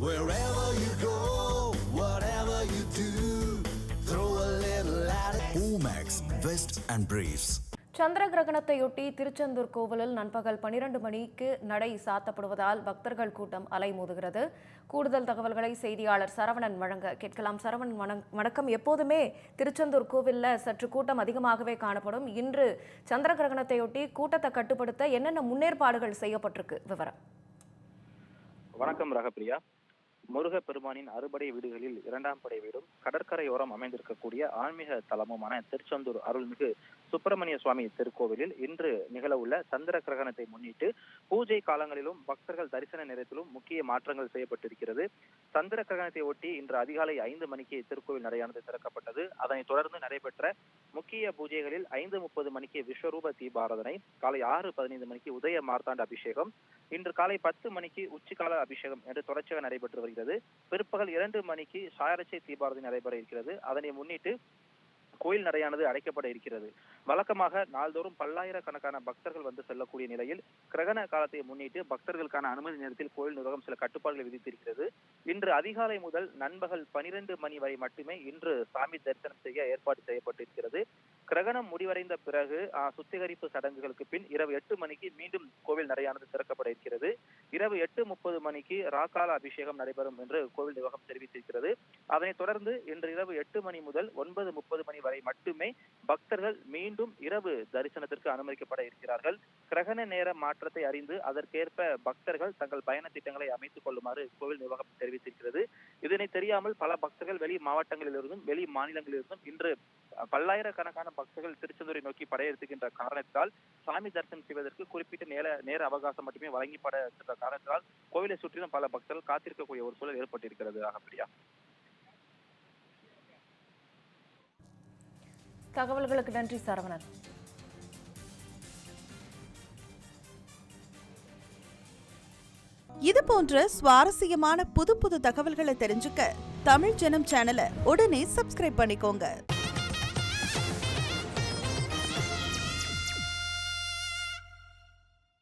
Wherever you go, whatever you do, throw a little at it. Omax, Vest and Briefs. சந்திர கிரகணத்தையொட்டி திருச்செந்தூர் கோவிலில் நண்பகல் 12 மணிக்கு நடை சாத்தப்படுவதால் பக்தர்கள் கூட்டம் அலைமோதுகிறது. கூடுதல் தகவல்களை செய்தியாளர் சரவணன் வழங்க கேட்கலாம். சரவணன் வணக்கம். எப்போதுமே திருச்செந்தூர் கோவிலில் சற்று கூட்டம் அதிகமாகவே காணப்படும். இன்று சந்திர கிரகணத்தையொட்டி கூட்டத்தை கட்டுப்படுத்த என்னென்ன முன்னேற்பாடுகள் செய்யப்பட்டிருக்கு? விவரம். வணக்கம் ரகப்பிரியா. முருக பெருமானின் அறுபடை வீடுகளில் இரண்டாம் படை வீடும் கடற்கரையோரம் அமைந்திருக்கக்கூடிய ஆன்மீக தலமுமான திருச்செந்தூர் அருள்மிகு சுப்பிரமணிய சுவாமி திருக்கோவிலில் இன்று நிகழவுள்ள சந்திர கிரகணத்தை முன்னிட்டு பூஜை காலங்களிலும் பக்தர்கள் தரிசன நேரத்திலும் முக்கிய மாற்றங்கள் செய்யப்பட்டிருக்கிறது. சந்திர கிரகணத்தை ஒட்டி இன்று அதிகாலை 5 மணிக்கு திருக்கோவில் நடையானது திறக்கப்பட்டது. அதனைத் தொடர்ந்து நடைபெற்ற முக்கிய பூஜைகளில் 5:30 மணிக்கு விஸ்வரூப தீபாராதனை, காலை 6:15 மணிக்கு உதய மார்த்தாண்ட அபிஷேகம், இன்று காலை 10 மணிக்கு உச்சிகால அபிஷேகம் என்று தொடர்ச்சியாக நடைபெற்று வருகிறது. பிற்பகல் 2 மணிக்கு சாயரட்சை தீபாரதனை நடைபெற இருக்கிறது. அதனை முன்னிட்டு கோயில் நடையானது அடைக்கப்பட இருக்கிறது. வழக்கமாக நாள்தோறும் பல்லாயிரக்கணக்கான பக்தர்கள் வந்து செல்லக்கூடிய நிலையில் கிரகண காலத்தை முன்னிட்டு பக்தர்களுக்கான அனுமதி நேரத்தில் கோயில் நிர்வாகம் சில கட்டுப்பாடுகளை விதித்திருக்கிறது. இன்று அதிகாலை முதல் நண்பகல் 12 மணி வரை மட்டுமே இன்று சாமி தரிசனம் செய்ய ஏற்பாடு செய்யப்பட்டிருக்கிறது. கிரகணம் முடிவடைந்த பிறகு சுத்திகரிப்பு சடங்குகளுக்கு பின் இரவு 8 மணிக்கு மீண்டும் கோவில் நடையானது திறக்கப்பட இருக்கிறது. இரவு 8:30 மணிக்கு ராக்கால அபிஷேகம் நடைபெறும் என்று கோவில் நிர்வாகம் தெரிவித்திருக்கிறது. அதனைத் தொடர்ந்து இன்று இரவு 8 மணி முதல் 9:30 மணி வரை மட்டுமே பக்தர்கள் மீண்டும் இரவு தரிசனத்திற்கு அனுமதிக்கப்பட இருக்கிறார்கள். கிரகண நேர மாற்றத்தை அறிந்து அதற்கேற்ப பக்தர்கள் தங்கள் பயண திட்டங்களை அமைத்துக் கொள்ளுமாறு கோவில் நிர்வாகம் தெரிவித்திருக்கிறது. இதனை தெரியாமல் பல பக்தர்கள் வெளி மாவட்டங்களிலிருந்தும் வெளி மாநிலங்களிலிருந்தும் இன்று பல்லாயிரக்கணக்கான பக்தர்கள் திருச்செந்தூரை நோக்கி படையெடுத்துகின்ற காரணத்தால் சாமி தரிசனம் செய்வதற்கு குறிப்பிட்ட நேர அவகாசம் மட்டுமே வழங்கப்பட காரணத்தால் கோவிலை சுற்றிலும் பல பக்தர்கள் காத்திருக்கக்கூடிய ஒரு சூழல் ஏற்பட்டிருக்கிறது. அப்படியா? தகவல்களுக்கு நன்றி சரவணன். இது போன்ற சுவாரஸ்யமான புது தகவல்களை தெரிஞ்சுக்க தமிழ் ஜனம் சேனலை உடனே சப்ஸ்கிரைப் பண்ணிக்கோங்க.